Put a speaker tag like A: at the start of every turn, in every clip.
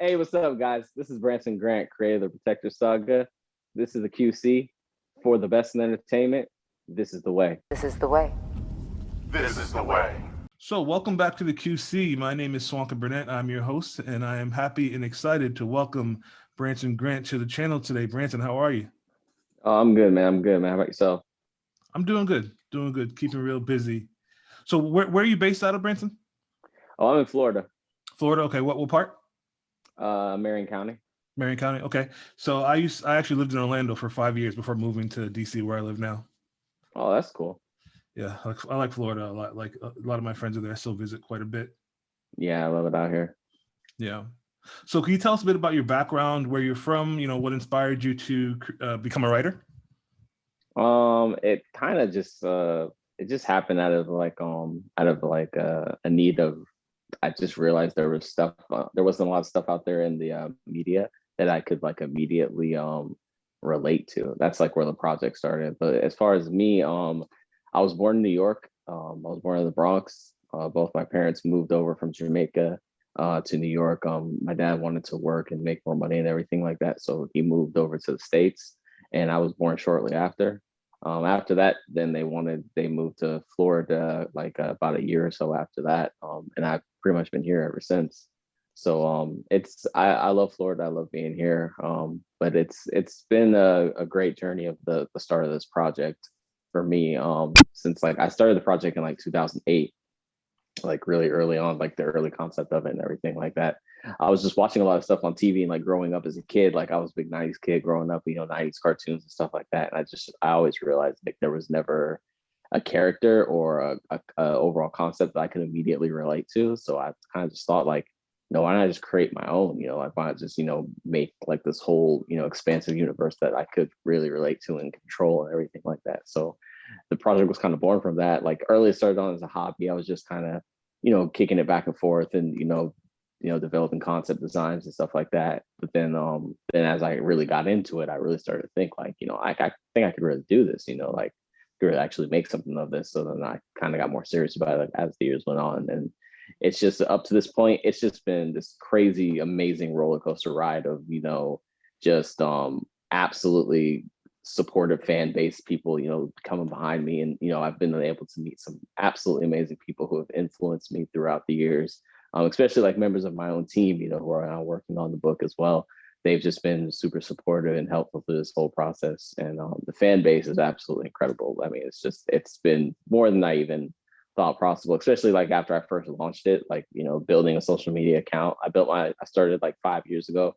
A: Hey, what's up, guys? This is Branson Grant, creator of the Protector Saga. This is the QC for the best in entertainment. This is the way.
B: This is the way.
C: This is the way.
D: So, welcome back to the QC. My name is Swanka Burnett. I'm your host, and I am happy and excited to welcome Branson Grant to the channel today. Branson, how are you?
A: Oh, I'm good, man. I'm good, man. How about yourself?
D: I'm doing good, keeping real busy. So, where are you based out of, Branson?
A: Oh, I'm in Florida,
D: Florida. Okay, what part?
A: Marion County.
D: Marion County. Okay. So, I actually lived in Orlando for 5 years before moving to DC, where I live now.
A: Oh, that's cool.
D: Yeah, I like Florida a lot. Like a lot of my friends are there. I still visit quite a bit.
A: Yeah, I love it out here.
D: Yeah. So, can you tell us a bit about your background, where you're from? What inspired you to become a writer?
A: It kind of just it just happened out of a need of. I just realized there was stuff. There wasn't a lot of stuff out there in the media that I could like immediately relate to. That's like where the project started. But as far as me, I was born in New York. I was born in the Bronx. Both my parents moved over from Jamaica to New York. My dad wanted to work and make more money and everything like that, so he moved over to the States, and I was born shortly after. After that, then they moved to Florida like about a year or so after that, and I've pretty much been here ever since. So I love Florida. I love being here. But it's been a great journey of the start of this project for me. Since like I started the project in like 2008, like really early on, like the early concept of it and everything like that. I was just watching a lot of stuff on TV and like growing up as a kid, like I was a big 90s kid growing up, 90s cartoons and stuff like that. And I always realized like there was never a character or a overall concept that I could immediately relate to. So I kind of just thought like, no, why not just create my own, like why not just, make like this whole, expansive universe that I could really relate to and control and everything like that. So the project was kind of born from that. Like early it started on as a hobby. I was just kind of, kicking it back and forth and, developing concept designs and stuff like that. But then as I really got into it, I really started to think like, I think I could really do this, like could really actually make something of this. So then I kind of got more serious about it like, as the years went on. And it's just up to this point, it's just been this crazy, amazing roller coaster ride of, just absolutely supportive fan base people, coming behind me. And, I've been able to meet some absolutely amazing people who have influenced me throughout the years, especially like members of my own team, who are now working on the book as well. They've just been super supportive and helpful through this whole process. And the fan base is absolutely incredible. I mean, it's been more than I even thought possible, especially like after I first launched it, like, building a social media account. I started like 5 years ago,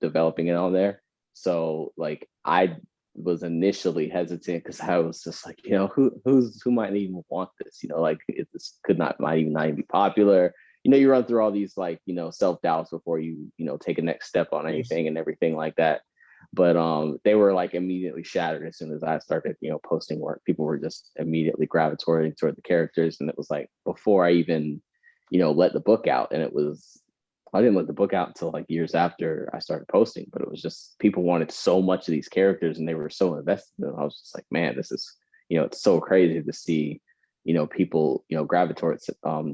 A: developing it on there. So like I was initially hesitant because I was just like, who might even want this? Like this might even not even be popular. You run through all these like, self-doubts before you, take a next step on anything and everything like that. But they were like immediately shattered as soon as I started, posting work. People were just immediately gravitating toward the characters. And it was like before I even, let the book out. And I didn't let the book out until like years after I started posting, but it was just people wanted so much of these characters and they were so invested in them. I was just like, man, this is, it's so crazy to see, people, gravitate towards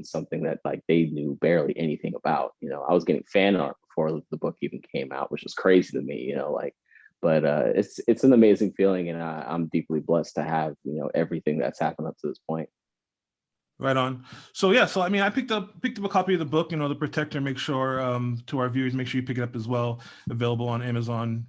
A: something that like they knew barely anything about. I was getting fan art before the book even came out, which was crazy to me, but it's an amazing feeling. And I'm deeply blessed to have, everything that's happened up to this point.
D: Right on. So yeah, so I mean, I picked up a copy of the book, The Protector. Make sure to our viewers, make sure you pick it up as well. Available on Amazon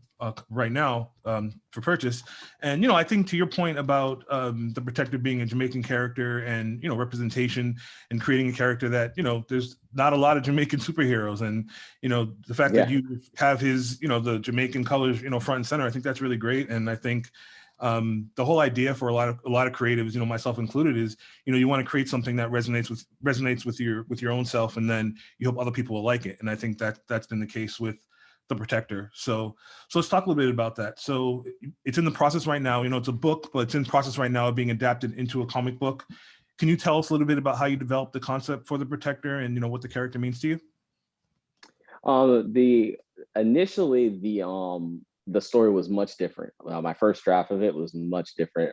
D: right now for purchase. And I think to your point about the Protector being a Jamaican character and representation and creating a character that there's not a lot of Jamaican superheroes, and the fact that you have his the Jamaican colors front and center. I think that's really great, and I think. The whole idea for a lot of creatives, myself included, is you want to create something that resonates with your own self, and then you hope other people will like it. And I think that's been the case with the Protector. So let's talk a little bit about that. So it's in the process right now. It's a book, but it's in process right now of being adapted into a comic book. Can you tell us a little bit about how you developed the concept for the Protector and what the character means to you?
A: Initially the story was much different. My first draft of it was much different.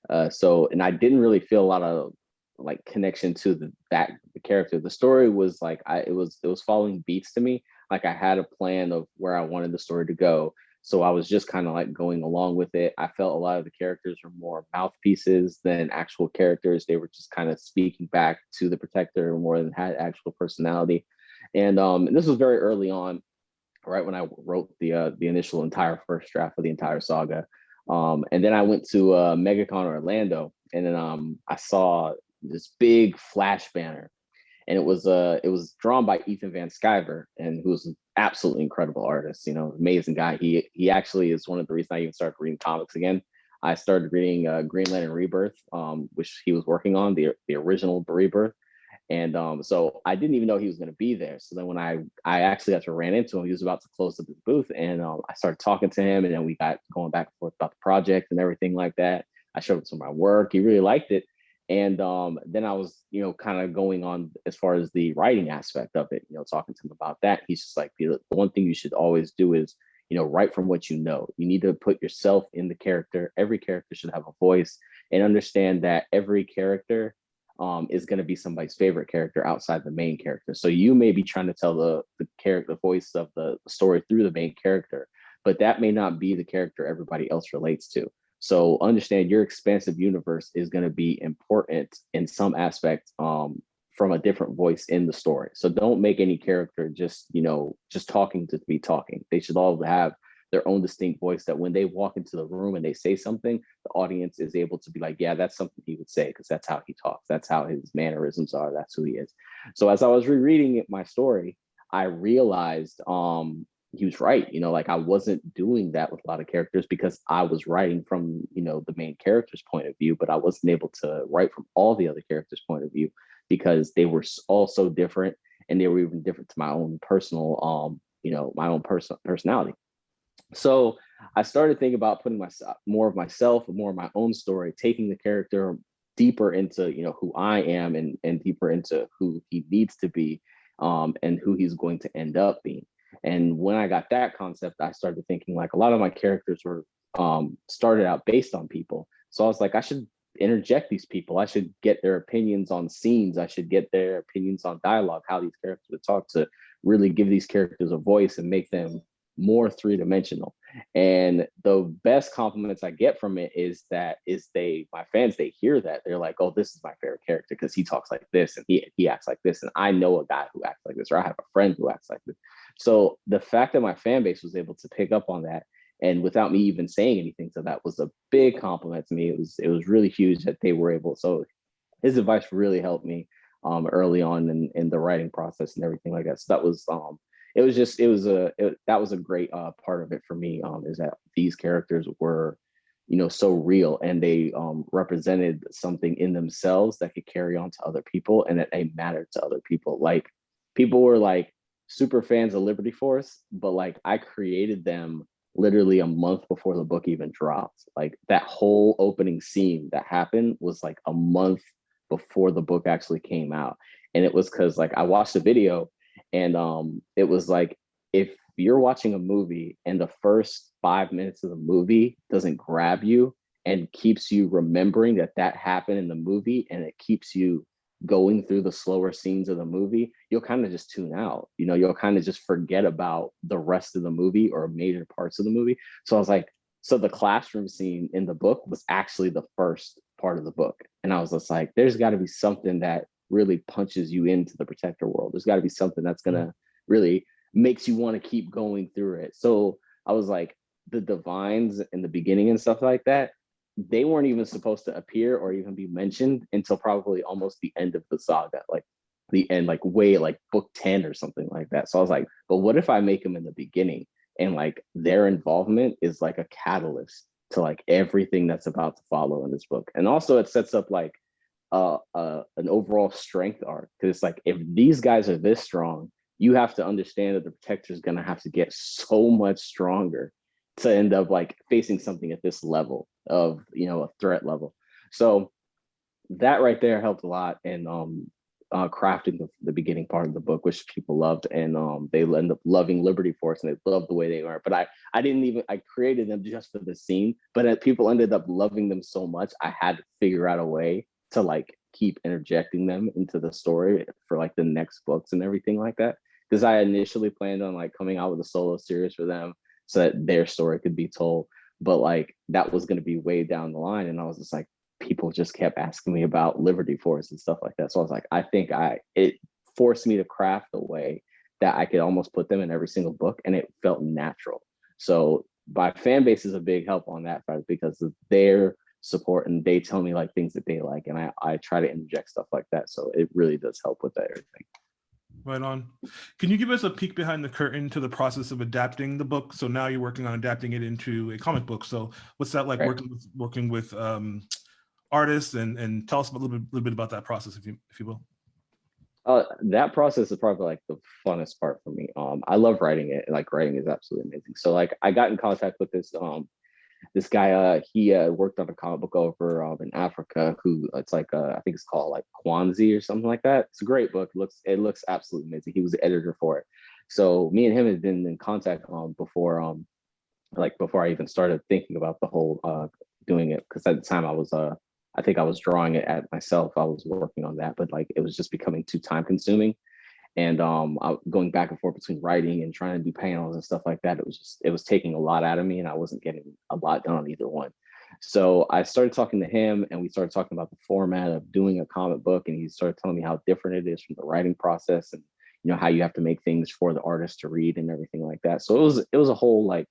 A: And I didn't really feel a lot of like connection to the character. The story was like it was following beats to me. Like I had a plan of where I wanted the story to go. So I was just kind of like going along with it. I felt a lot of the characters were more mouthpieces than actual characters. They were just kind of speaking back to the Protector more than had actual personality. And this was very early on, right when I wrote the initial entire first draft of the entire saga. And then I went to MegaCon Orlando, and then I saw this big flash banner, and it was drawn by Ethan Van Sciver, and who's an absolutely incredible artist. You know, amazing guy. He actually is one of the reasons I even started reading comics again. I started reading Green Lantern Rebirth, which he was working on the original Rebirth. And so I didn't even know he was going to be there. So then when I actually got to ran into him, he was about to close up his booth, and I started talking to him, and then we got going back and forth about the project and everything like that. I showed him some of my work. He really liked it. And then I was, kind of going on as far as the writing aspect of it, talking to him about that. He's just like, the one thing you should always do is, write from what you know. You need to put yourself in the character. Every character should have a voice, and understand that every character is going to be somebody's favorite character outside the main character. So you may be trying to tell the character, the voice of the story through the main character, but that may not be the character everybody else relates to. So understand your expansive universe is going to be important in some aspect from a different voice in the story. So don't make any character just talking to be talking. They should all have their own distinct voice, that when they walk into the room and they say something, the audience is able to be like, yeah, that's something he would say, because that's how he talks. That's how his mannerisms are. That's who he is. So as I was rereading my story, I realized he was right. Like I wasn't doing that with a lot of characters because I was writing from, the main character's point of view, but I wasn't able to write from all the other characters' point of view because they were all so different, and they were even different to my own personal, my own personality. So I started thinking about putting more of myself, more of my own story, taking the character deeper into, who I am, and deeper into who he needs to be, and who he's going to end up being. And when I got that concept, I started thinking like a lot of my characters were started out based on people. So I was like, I should interject these people. I should get their opinions on scenes. I should get their opinions on dialogue, how these characters would talk, to really give these characters a voice and make them more three-dimensional. And the best compliments I get from it is my fans, they hear that, they're like, oh, this is my favorite character because he talks like this, and he acts like this, and I know a guy who acts like this, or I have a friend who acts like this. So the fact that my fan base was able to pick up on that, and without me even saying anything to that, was a big compliment to me. It was really huge that they were able. So his advice really helped me early on in the writing process and everything like that. So that was that was a great part of it for me, is that these characters were, so real, and they represented something in themselves that could carry on to other people, and that they mattered to other people. Like, people were like super fans of Liberty Force, but like I created them literally a month before the book even dropped. Like that whole opening scene that happened was like a month before the book actually came out. And it was because like I watched the video, and it was like, if you're watching a movie and the first 5 minutes of the movie doesn't grab you and keeps you remembering that happened in the movie, and it keeps you going through the slower scenes of the movie, you'll kind of just tune out. You'll kind of just forget about the rest of the movie or major parts of the movie. So I was like, so the classroom scene in the book was actually the first part of the book. And I was just like, there's got to be something that really punches you into the Protector world. There's got to be something that's going to really makes you want to keep going through it. So I was like, the divines in the beginning and stuff like that, they weren't even supposed to appear or even be mentioned until probably almost the end of the saga, like the end, like way like book 10 or something like that. So I was like, but what if I make them in the beginning, and like their involvement is like a catalyst to like everything that's about to follow in this book. And also it sets up like an overall strength arc, because it's like, if these guys are this strong, you have to understand that the Protector is going to have to get so much stronger to end up like facing something at this level of, a threat level. So that right there helped a lot in crafting the beginning part of the book, which people loved, and they end up loving Liberty Force, and they loved the way they are. But I created them just for the scene, but people ended up loving them so much, I had to figure out a way to like keep interjecting them into the story for like the next books and everything like that. Because I initially planned on like coming out with a solo series for them so that their story could be told. But like that was going to be way down the line. And I was just like, people just kept asking me about Liberty Force and stuff like that. So I was like, I think it forced me to craft a way that I could almost put them in every single book, and it felt natural. So my fan base is a big help on that part because of their support, and they tell me like things that they like, and I try to interject stuff like that. So it really does help with that everything.
D: Right on. Can you give us a peek behind the curtain to the process of adapting the book? So now you're working on adapting it into a comic book. So what's that like,
A: Right.
D: working with artists, and tell us a little bit about that process, if you will.
A: That process is probably like the funnest part for me. I love writing it. Like writing is absolutely amazing. So like I got in contact with this guy. He worked on a comic book over in Africa. Who it's like I think it's called like Kwanzi or something like that. It's a great book. It looks absolutely amazing. He was the editor for it. So me and him had been in contact before before I even started thinking about the whole doing it, because at the time I think I was drawing it at myself. I was working on that, but like it was just becoming too time consuming. And going back and forth between writing and trying to do panels and stuff like that, it was taking a lot out of me, and I wasn't getting a lot done on either one. So I started talking to him, and we started talking about the format of doing a comic book, and he started telling me how different it is from the writing process, and how you have to make things for the artist to read and everything like that. So it was a whole like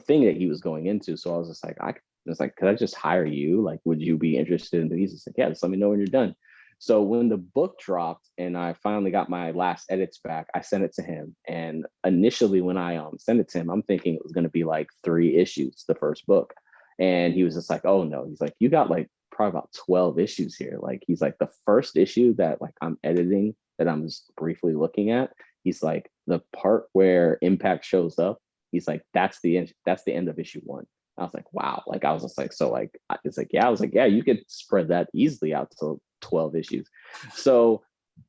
A: thing that he was going into. So I was just like, could I just hire you? Like, would you be interested in these? He's like, yeah, just let me know when you're done. So when the book dropped and I finally got my last edits back, I sent it to him. And initially when I sent it to him, I'm thinking it was going to be like 3 issues, the first book. And he was just like, oh no, he's like, you got like probably about 12 issues here. Like, he's like, the first issue that like I'm editing, that I'm just briefly looking at, he's like, the part where Impact shows up, he's like, that's the end of issue 1. I was like, wow. Like, I was just like, so like, it's like, yeah, I was like, yeah, you could spread that easily out to 12 issues. So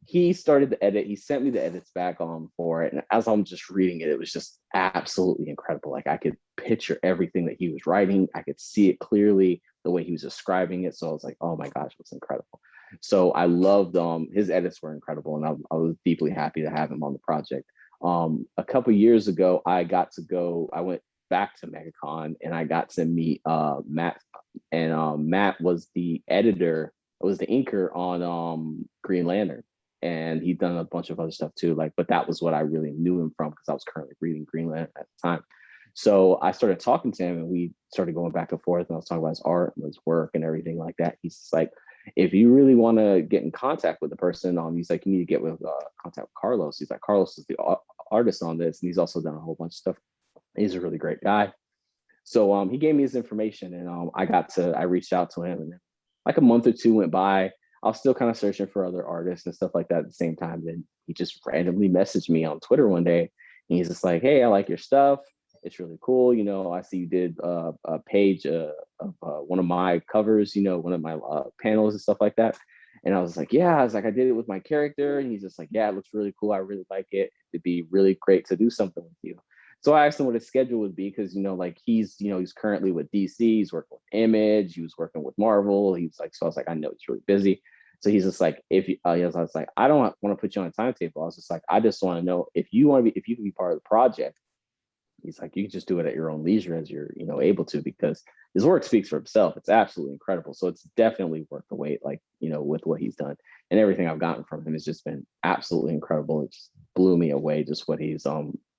A: he started the edit. He sent me the edits back on for it. And as I'm just reading it, it was just absolutely incredible. Like, I could picture everything that he was writing. I could see it clearly, the way he was describing it. So I was like, oh my gosh, it was incredible. So I loved his edits were incredible. And I was deeply happy to have him on the project. A couple years ago, I went back to MegaCon, and I got to meet Matt. And Matt was the editor, was the inker on Green Lantern. And he'd done a bunch of other stuff too. Like, but that was what I really knew him from, because I was currently reading Green Lantern at the time. So I started talking to him, and we started going back and forth, and I was talking about his art and his work and everything like that. He's like, if you really want to get in contact with the person, he's like, you need to get with contact with Carlos. He's like, Carlos is the artist on this, and he's also done a whole bunch of stuff. He's a really great guy. So he gave me his information, and I reached out to him, and then like a month or 2 went by. I was still kind of searching for other artists and stuff like that at the same time. Then he just randomly messaged me on Twitter one day, and he's just like, hey, I like your stuff. It's really cool. I see you did a page of one of my covers, one of my panels and stuff like that. And I was like, yeah, I was like, I did it with my character. And he's just like, yeah, it looks really cool. I really like it. It'd be really great to do something with you. So I asked him what his schedule would be, because, like, he's currently with DC, he's working with Image, he was working with Marvel. So I was like, I know he's really busy. So he's just like, I was like, I don't want to put you on a timetable. I was just like, I just want to know if you can be part of the project. He's like, you can just do it at your own leisure as you're, able to, because his work speaks for himself. It's absolutely incredible. So it's definitely worth the wait, like, with what he's done, and everything I've gotten from him has just been absolutely incredible. It just blew me away, just what he's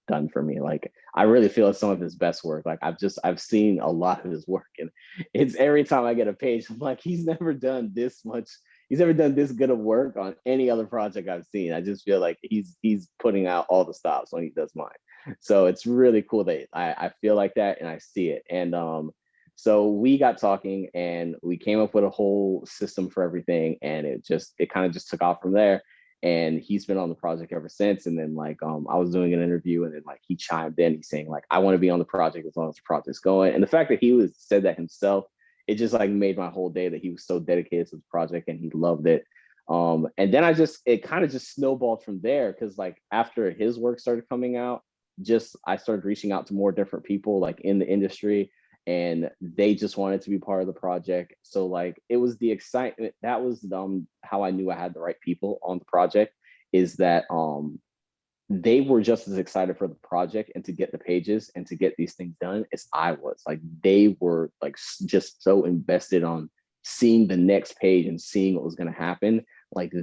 A: done for me. Like, I really feel it's some of his best work. Like, I've seen a lot of his work, and it's every time I get a page, I'm like, he's never done this good of work on any other project I've seen. I just feel like he's putting out all the stops when he does mine. So it's really cool that I feel like that, and I see it. And so we got talking, and we came up with a whole system for everything, and it kind of just took off from there. And he's been on the project ever since. And then like I was doing an interview, and then like he chimed in, he's saying like, I want to be on the project as long as the project's going. And the fact that he said that himself, it just like made my whole day, that he was so dedicated to the project and he loved it. And then it kind of just snowballed from there, because like after his work started coming out, I started reaching out to more different people like in the industry. and they just wanted to be part of the project. So like it was the excitement that was how I knew I had the right people on the project, is that they were just as excited for the project and to get the pages and to get these things done as I was. Like they were like just so invested on seeing the next page and seeing what was going to happen, like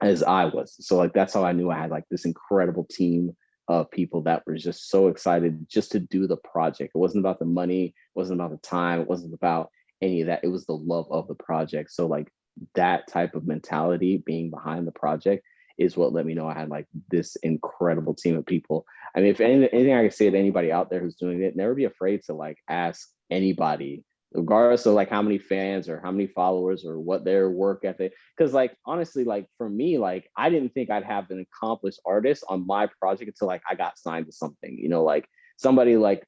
A: as I was. So like that's how I knew I had like this incredible team of people that were just so excited just to do the project. It wasn't about the money, it wasn't about the time, it wasn't about any of that. It was the love of the project. So like that type of mentality being behind the project is what let me know I had like this incredible team of people. I mean, if anything I could say to anybody out there who's doing it, never be afraid to like ask anybody, regardless of like how many fans or how many followers or what their work ethic. Because like honestly, like for me, like I didn't think I'd have an accomplished artist on my project until like I got signed to something. You know, like somebody like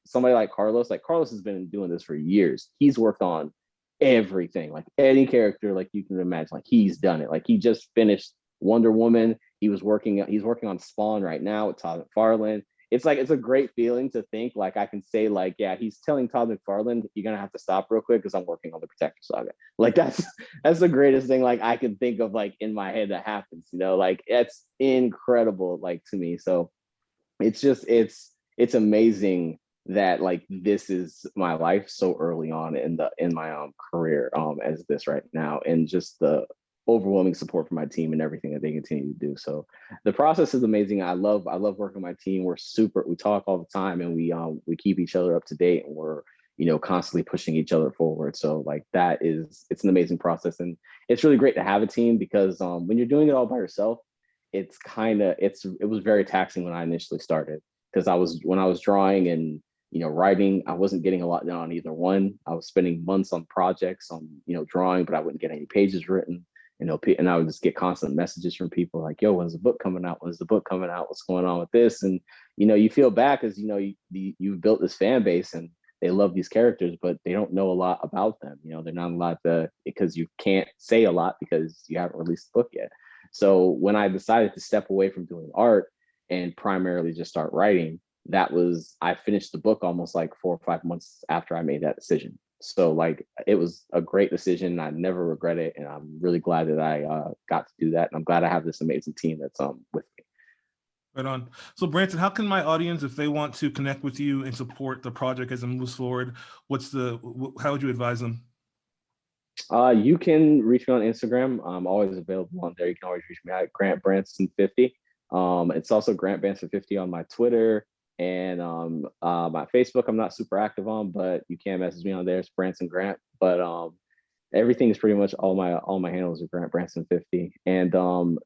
A: Carlos. Like Carlos has been doing this for years. He's worked on everything, like any character like you can imagine. Like he's done it. Like he just finished Wonder Woman. He's working on Spawn right now with Todd McFarlane. It's like it's a great feeling to think like I can say like, yeah, he's telling Todd McFarlane, you're gonna have to stop real quick because I'm working on the Protector Saga. Like that's the greatest thing like I can think of like in my head that happens, you know, like it's incredible like to me. So it's just it's amazing that like this is my life so early on in my career as this right now, and just the overwhelming support from my team and everything that they continue to do. So the process is amazing. I love working with my team. We talk all the time, and we keep each other up to date, and we're constantly pushing each other forward. So like it's an amazing process, and it's really great to have a team, because when you're doing it all by yourself, it was very taxing when I initially started, because when I was drawing and writing, I wasn't getting a lot done on either one. I was spending months on projects on drawing, but I wouldn't get any pages written. And I would just get constant messages from people like, yo, when's the book coming out? When's the book coming out? What's going on with this? And you feel bad because you've built this fan base and they love these characters, but they don't know a lot about them. They're not allowed to, because you can't say a lot because you haven't released the book yet. So when I decided to step away from doing art and primarily just start writing, I finished the book almost like 4 or 5 months after I made that decision. So like it was a great decision. I never regret it, and I'm really glad that I got to do that. And I'm glad I have this amazing team that's with me.
D: Right on. So Branson, how can my audience, if they want to connect with you and support the project as it moves forward, how would you advise them?
A: You can reach me on Instagram. I'm always available on there. You can always reach me at Grant Branson 50. It's also Grant Branson 50 on my Twitter. And my Facebook, I'm not super active on, but you can message me on there. It's Branson Grant. But everything is pretty much all my handles are Grant Branson 50. And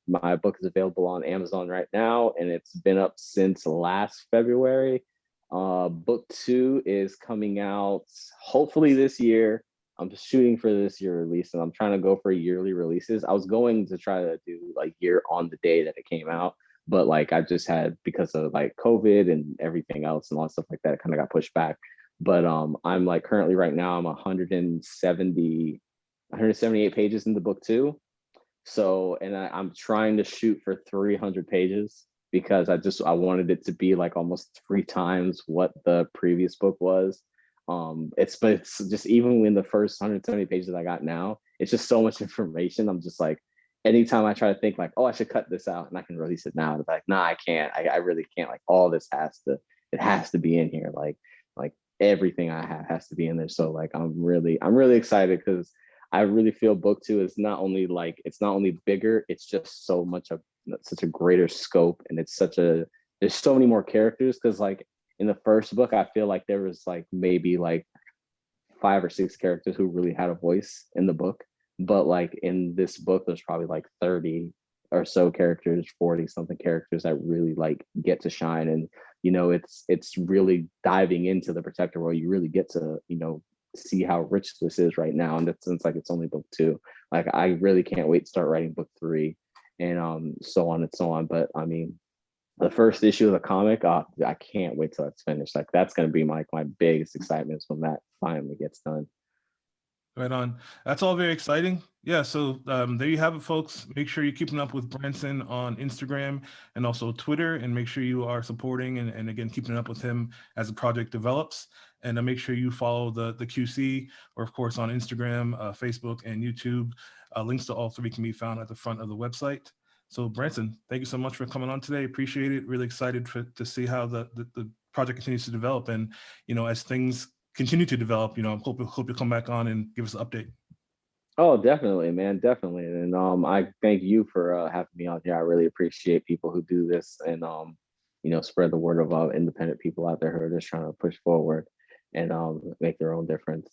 A: my book is available on Amazon right now, and it's been up since last February. Book 2 is coming out hopefully this year. I'm just shooting for this year release, and I'm trying to go for yearly releases. I was going to try to do like year on the day that it came out, but like I just had, because of like COVID and everything else and a lot of stuff like that, it kind of got pushed back. But I'm like currently right now I'm 178 pages into book 2. So, and I'm trying to shoot for 300 pages, because I wanted it to be like almost 3 times what the previous book was. It's just, even in the first 170 pages I got now, it's just so much information. I'm just like, anytime I try to think like, oh, I should cut this out and I can release it now, it's like, nah, I can't. I really can't. Like all this has to be in here. Like everything I have has to be in there. So like I'm really excited, because I really feel book 2 is it's not only bigger, it's just such a greater scope, and there's so many more characters. Because like in the first book, I feel like there was like maybe like 5 or 6 characters who really had a voice in the book. But like in this book, there's probably like 30 or so characters, 40 something characters that really like get to shine. And it's really diving into the Protector world. You really get to see how rich this is right now. And since like it's only book 2, like I really can't wait to start writing book 3, and so on and so on. But I mean, the first issue of the comic, I can't wait till it's finished. Like that's going to be my biggest excitement, when that finally gets done.
D: Right on. That's all very exciting. Yeah. So there you have it, folks. Make sure you're keeping up with Branson on Instagram and also Twitter, and make sure you are supporting and again keeping up with him as the project develops. And make sure you follow the QC, or of course on Instagram, Facebook, and YouTube. Links to all three can be found at the front of the website. So Branson, thank you so much for coming on today. Appreciate it. Really excited to see how the project continues to develop, and as things continue to develop, hope you'll come back on and give us an update.
A: Oh, definitely, man, definitely. And I thank you for having me on here. I really appreciate people who do this and spread the word of independent people out there who are just trying to push forward and make their own difference.